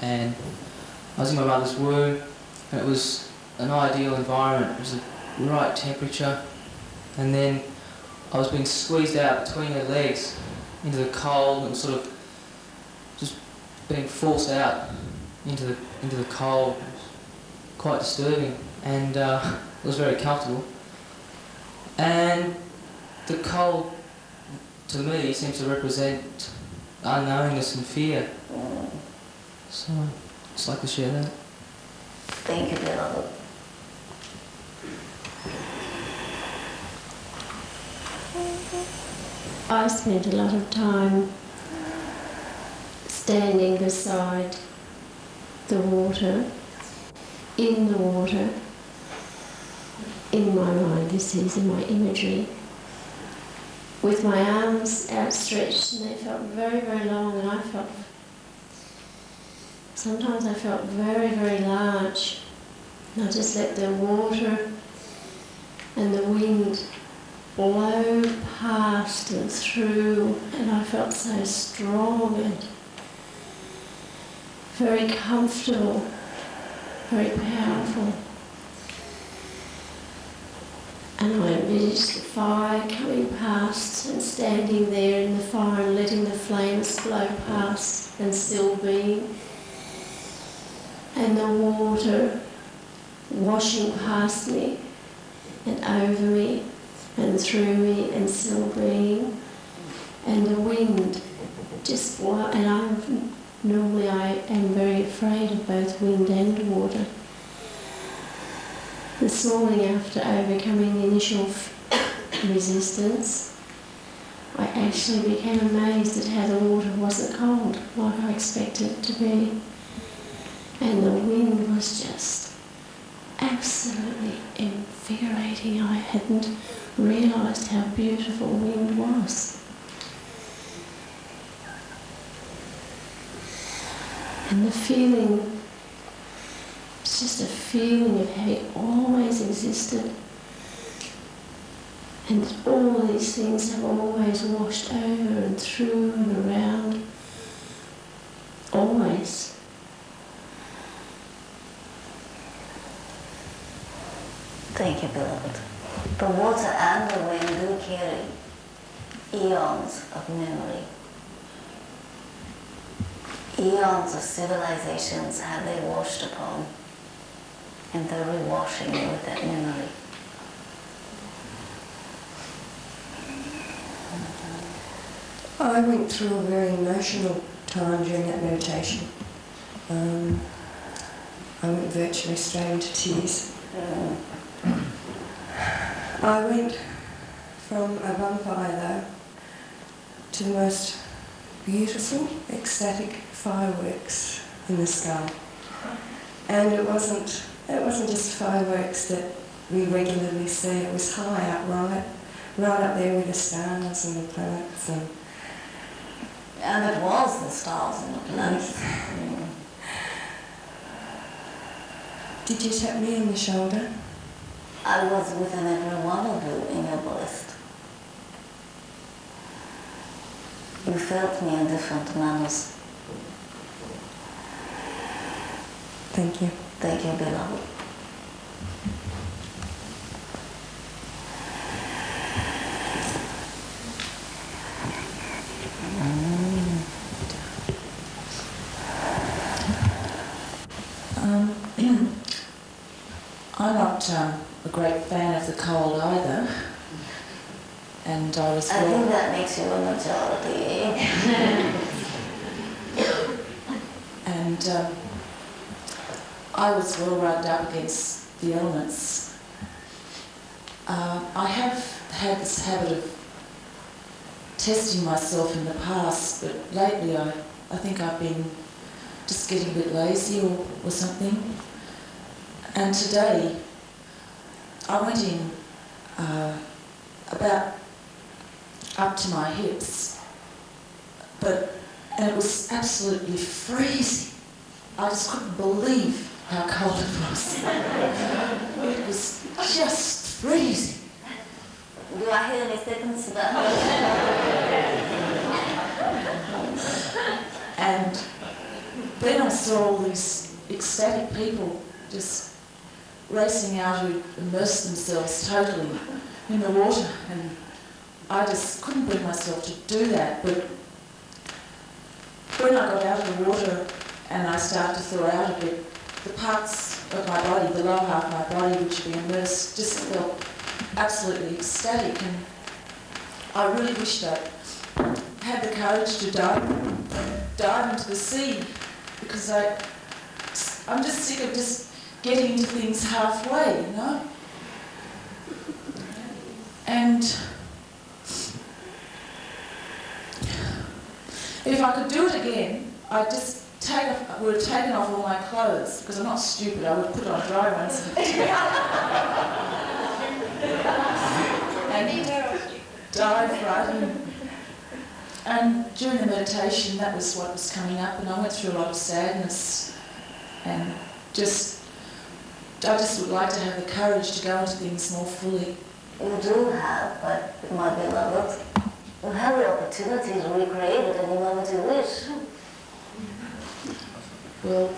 and I was in my mother's womb, and it was an ideal environment. It was the right temperature, and then I was being squeezed out between her legs into the cold and sort of just being forced out into the cold. It was quite disturbing, and it was very comfortable. And the cold, to me, seems to represent unknowingness and fear. So I'd just like to share that. Thank you, beloved. I spent a lot of time standing beside the water, in the water, in my mind, this is in my imagery, with my arms outstretched, and they felt very, very long, and sometimes I felt very, very large. And I just let the water and the wind blow past and through, and I felt so strong and very comfortable, very powerful. And I envisaged the fire coming past and standing there in the fire and letting the flames blow past and still being, and the water washing past me and over me and through me and still being, and the wind just and normally I am very afraid of both wind and water. This morning, after overcoming the initial resistance, I actually became amazed at how the water wasn't cold like I expected it to be, and the wind was just absolutely invigorating. I hadn't realised how beautiful wind was. And the feeling, it's just a feeling of having always existed. And all these things have always washed over and through and around. Always. Thank you, beloved. The water and the wind do carry eons of memory. Eons of civilizations have they washed upon, and they're rewashing you with that memory. I went through a very emotional time during that meditation. I went virtually straight into tears. I went from a bonfire, though, to the most beautiful, ecstatic fireworks in the sky. And it wasn't just fireworks that we regularly see. It was high up, right up there with the stars and the planets. And it was the stars and the planets. Did you tap me on the shoulder? I was within every one of you in your bliss. You felt me in different manners. Thank you. Thank you, beloved. I'm not a great fan of the cold either, and I was. I think that makes you a majority. And I was well rugged up against the elements. I have had this habit of testing myself in the past, but lately I think I've been just getting a bit lazy or something. And today, I went in about up to my hips, and it was absolutely freezing. I just couldn't believe how cold it was. It was just freezing. Do I hear any statements about And then I saw all these ecstatic people just racing out who immersed themselves totally in the water, and I just couldn't bring myself to do that. But when I got out of the water and I started to thaw out a bit, the parts of my body, the lower half of my body which had been immersed, just felt absolutely ecstatic, and I really wished I had the courage to dive into the sea, because I'm just sick of just getting into things halfway, you know? And if I could do it again, I'd just would have taken off all my clothes, because I'm not stupid, I would put on dry ones. And dive right in. And during the meditation, that was what was coming up, and I went through a lot of sadness, and I just would like to have the courage to go into things more fully. You do have, but my beloved, you have the opportunity to recreate it any moment you wish. Well,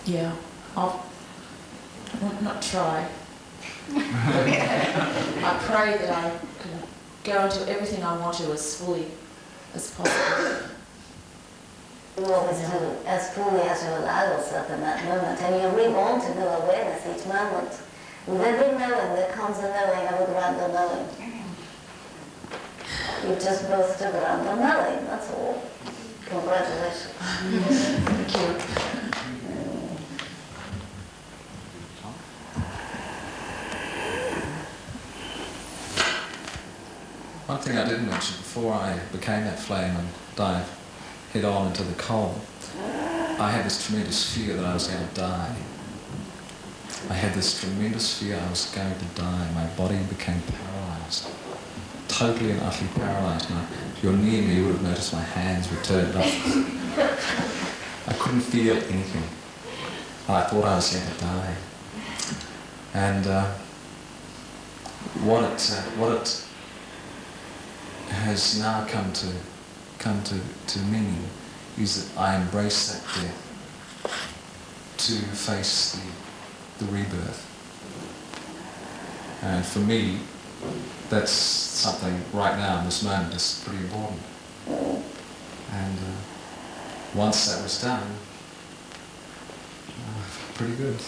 yeah, I'll not try. I pray that I can go into everything I want to as fully as possible. You always do as fully as you allow yourself in that moment, and you reborn to new awareness each moment. With every knowing there comes a knowing of a grander knowing. You just both took grander knowing, that's all. Congratulations. Thank you. One thing I didn't mention before I became that flame and dived head on into the coal, I had this tremendous fear that I was going to die. I had this tremendous fear I was going to die. My body became paralysed, totally and utterly paralysed. Now, if you're near me, you would have noticed my hands were turned up. I couldn't feel anything. I thought I was going to die. And what it has now come to mean is that I embrace that death to face the rebirth. And for me, that's something right now in this moment is pretty important. And once that was done, pretty good.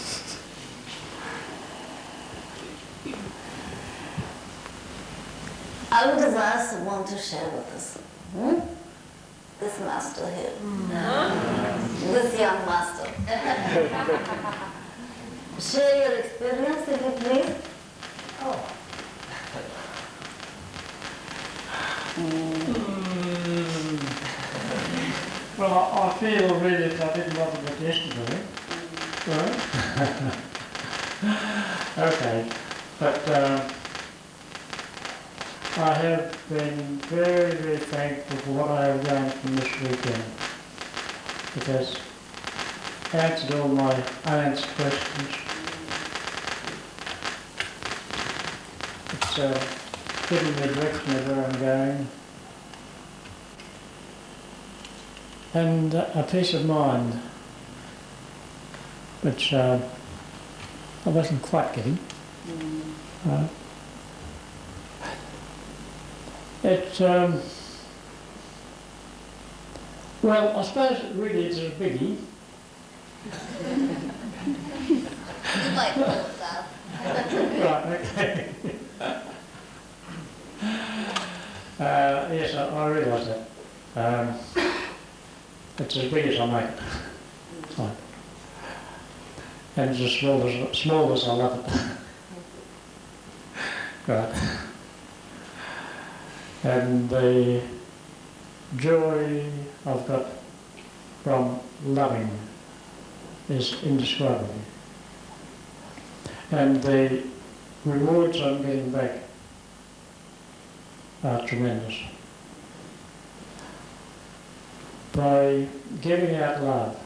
I would ask someone to share with us. This master here. This young master. Share your experience, if you please. Well, I feel really that I didn't want to get yesterday. Right? Okay. But I have been very, very thankful for what I have learned from this weekend. It has answered all my unanswered questions. It's given me direction of where I'm going. And a peace of mind, which I wasn't quite getting. Well, I suppose it really is a biggie. You might call it that. Right, okay. Yes, I realise that. It's as big as I make it. Fine. And it's as small as I love it. Right. And the joy I've got from loving is indescribable. And the rewards I'm getting back are tremendous. By giving out love,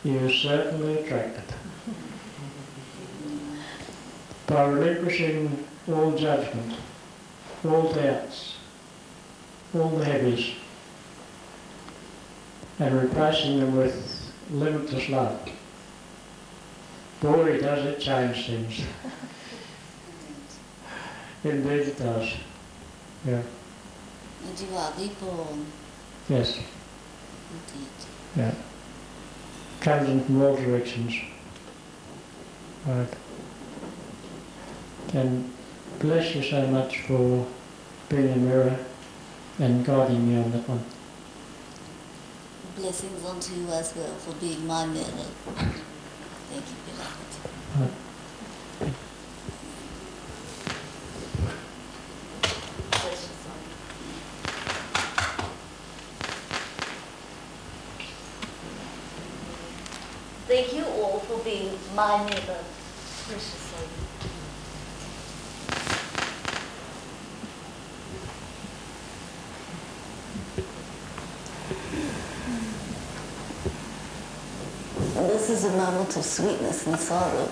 you certainly attract it. By relinquishing all judgment, all doubts, all the heavies, and replacing them with limitless love. Boy, does it change things. Indeed it does. Yeah. And you are reborn. Yes. Indeed. Yeah. Comes in from all directions. Right. And bless you so much for being a mirror and guiding me on that one. Blessings unto you as well for being my mirror. Thank you, beloved. Right. Thank you all for being my mirror, precious lady. And this is a moment of sweetness and sorrow.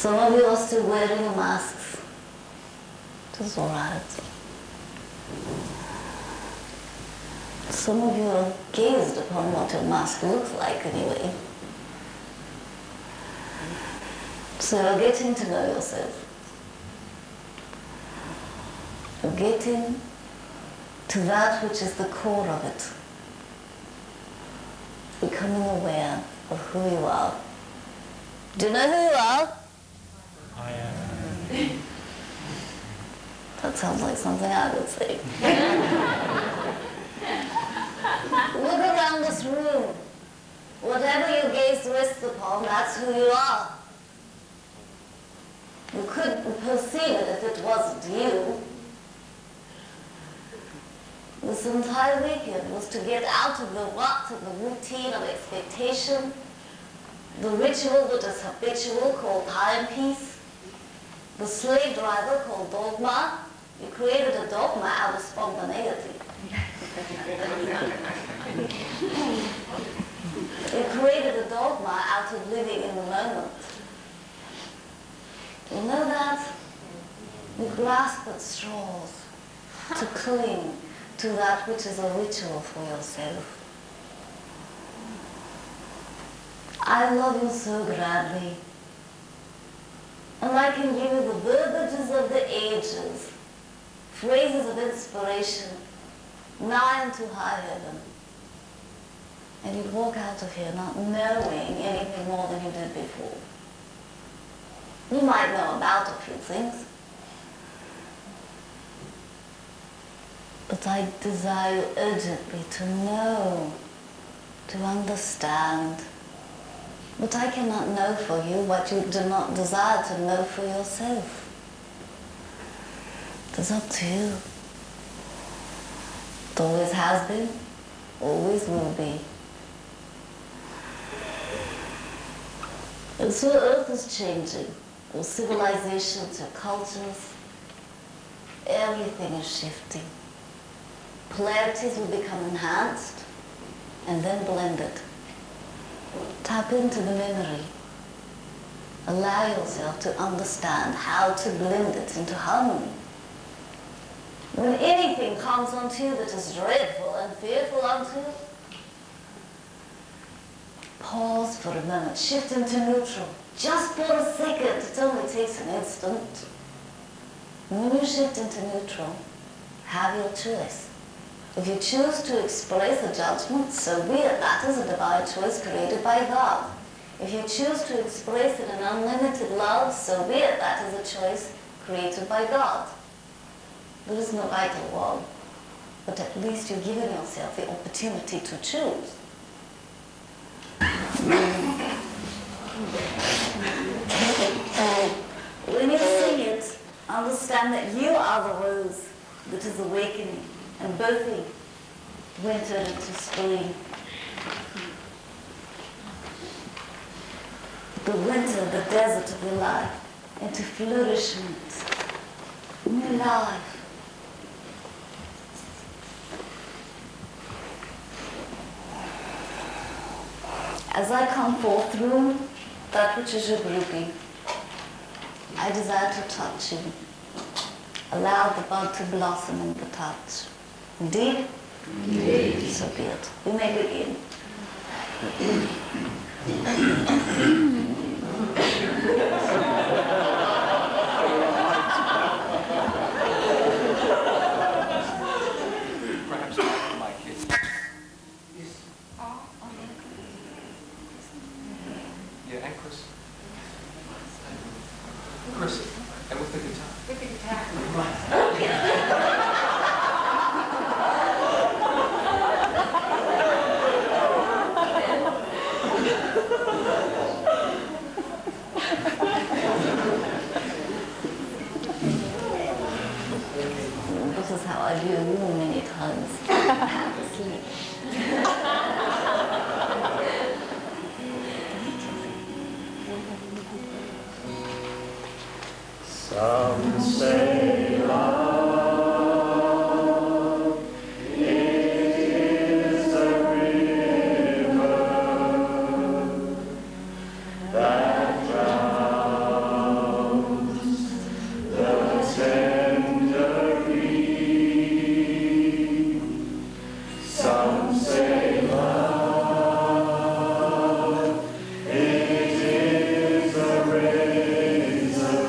Some of you are still wearing your masks. That's all right. Some of you have gazed upon what your mask looks like anyway. So you're getting to know yourself. You're getting to that which is the core of it. Becoming aware of who you are. Do you know who you are? I am. That sounds like something I would say. Look around this room. Whatever your gaze rests upon, that's who you are. You couldn't perceive it if it wasn't you. This entire weekend was to get out of the rut of the routine of expectation, the ritual that is habitual called timepiece, the slave driver called dogma. You created a dogma out of spontaneity. You created a dogma out of living in the moment. You know that? You grasp at straws to cling to that which is a ritual for yourself. I love you so gladly. And I can give you the verbiages of the ages, phrases of inspiration, nigh unto high heaven. And you'd walk out of here not knowing anything more than you did before. You might know about a few things, but I desire urgently to know, to understand. But I cannot know for you what you do not desire to know for yourself. It is up to you. It always has been, always will be. And so Earth is changing. Your civilizations, your cultures, everything is shifting. Polarities will become enhanced and then blended. Tap into the memory. Allow yourself to understand how to blend it into harmony. When anything comes onto you that is dreadful and fearful unto you, pause for a moment, shift into neutral. Just for a second, it only takes an instant. When you shift into neutral, have your choice. If you choose to express a judgment, so be it. That is a divine choice created by God. If you choose to express it in unlimited love, so be it. That is a choice created by God. There is no right or wrong, but at least you're giving yourself the opportunity to choose. When you sing it, understand that you are the rose that is awakening and birthing winter into spring, the winter, the desert of your life, into flourishment, new life. As I come forth through that which is your grouping, I desire to touch you. Allow the bud to blossom in the touch. Indeed? Indeed. So be it. We may begin. Perhaps my kids. Yes. Yeah, and Chris. Chris, and with the guitar. With the guitar. This is how I do you many times. Sleep. Some say love is a river that drowns the tender reed. Some say love it is a razor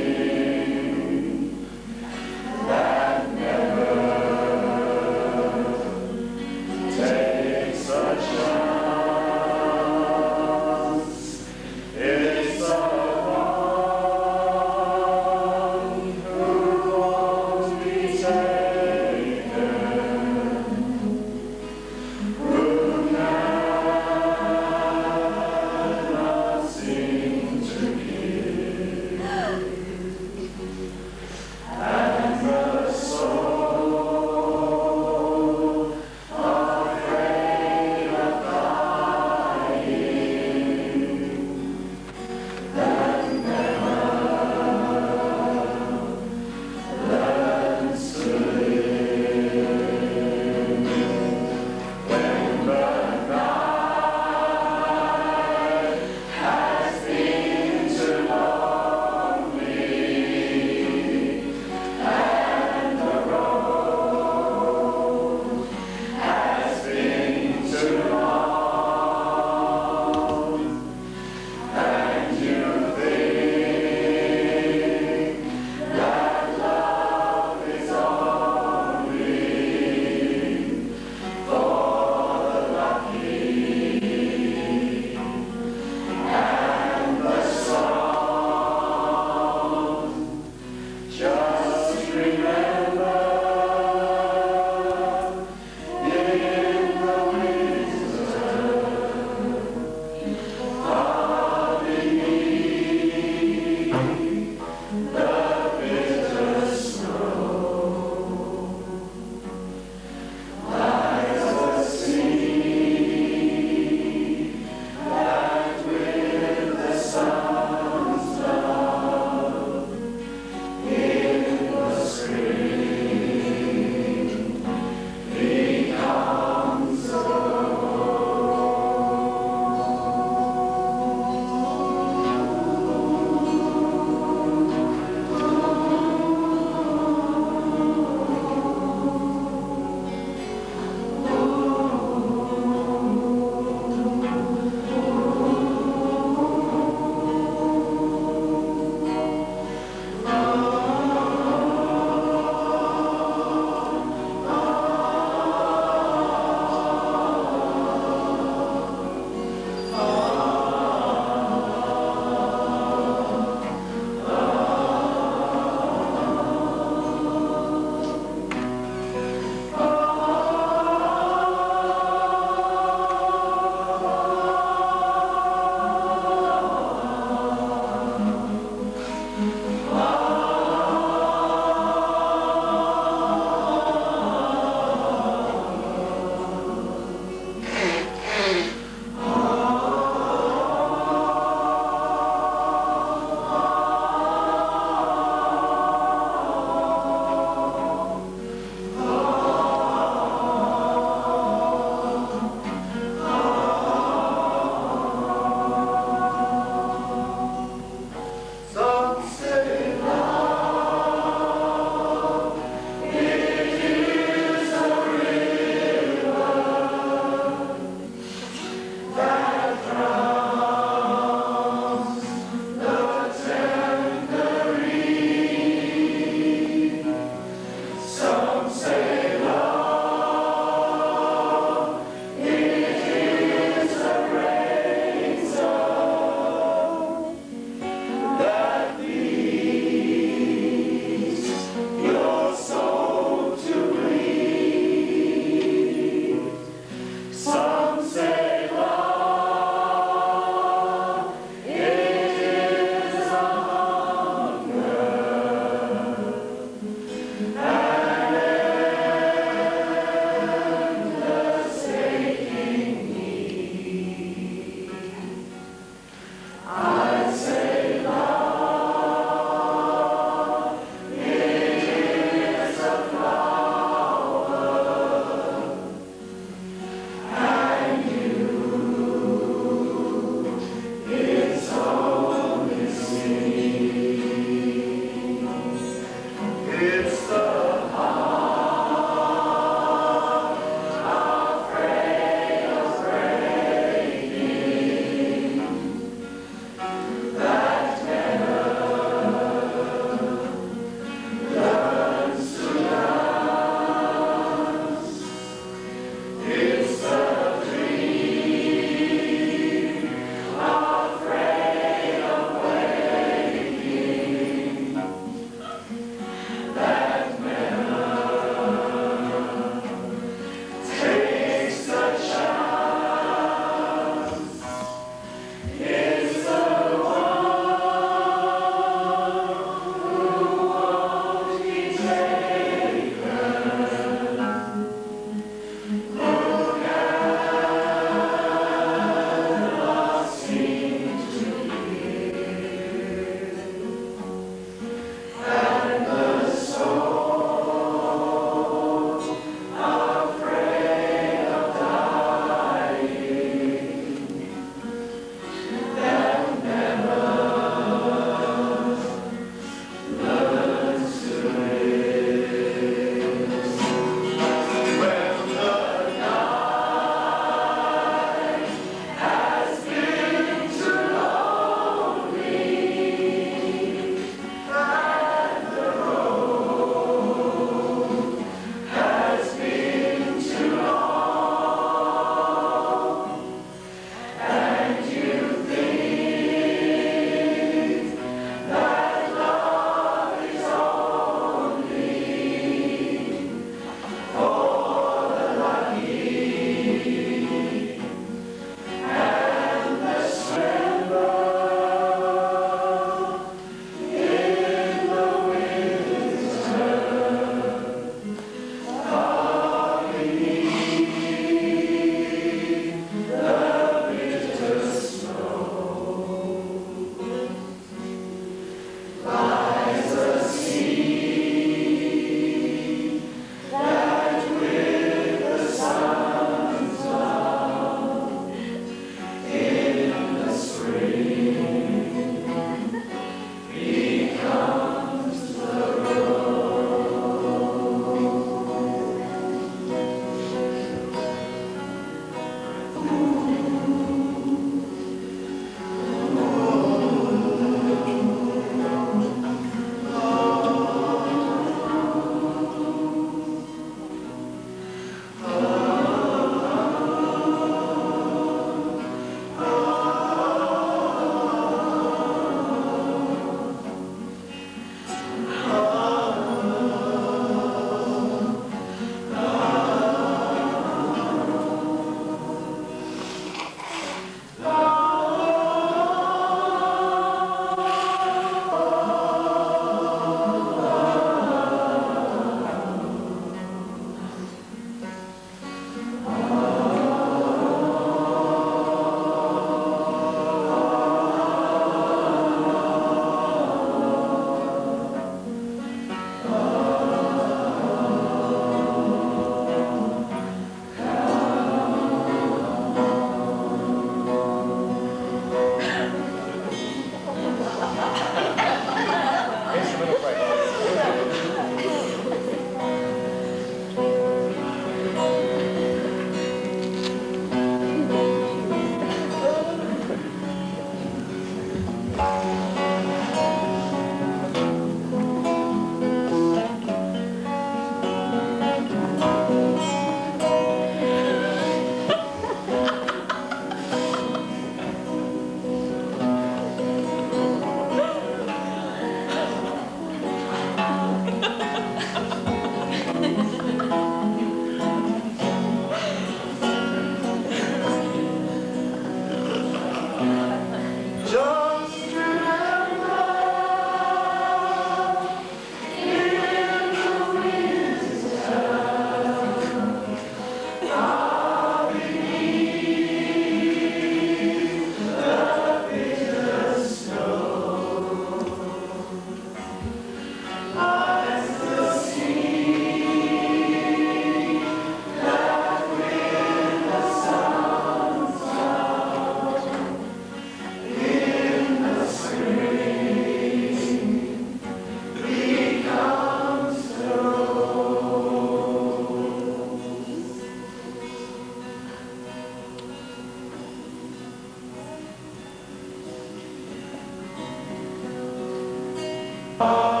far.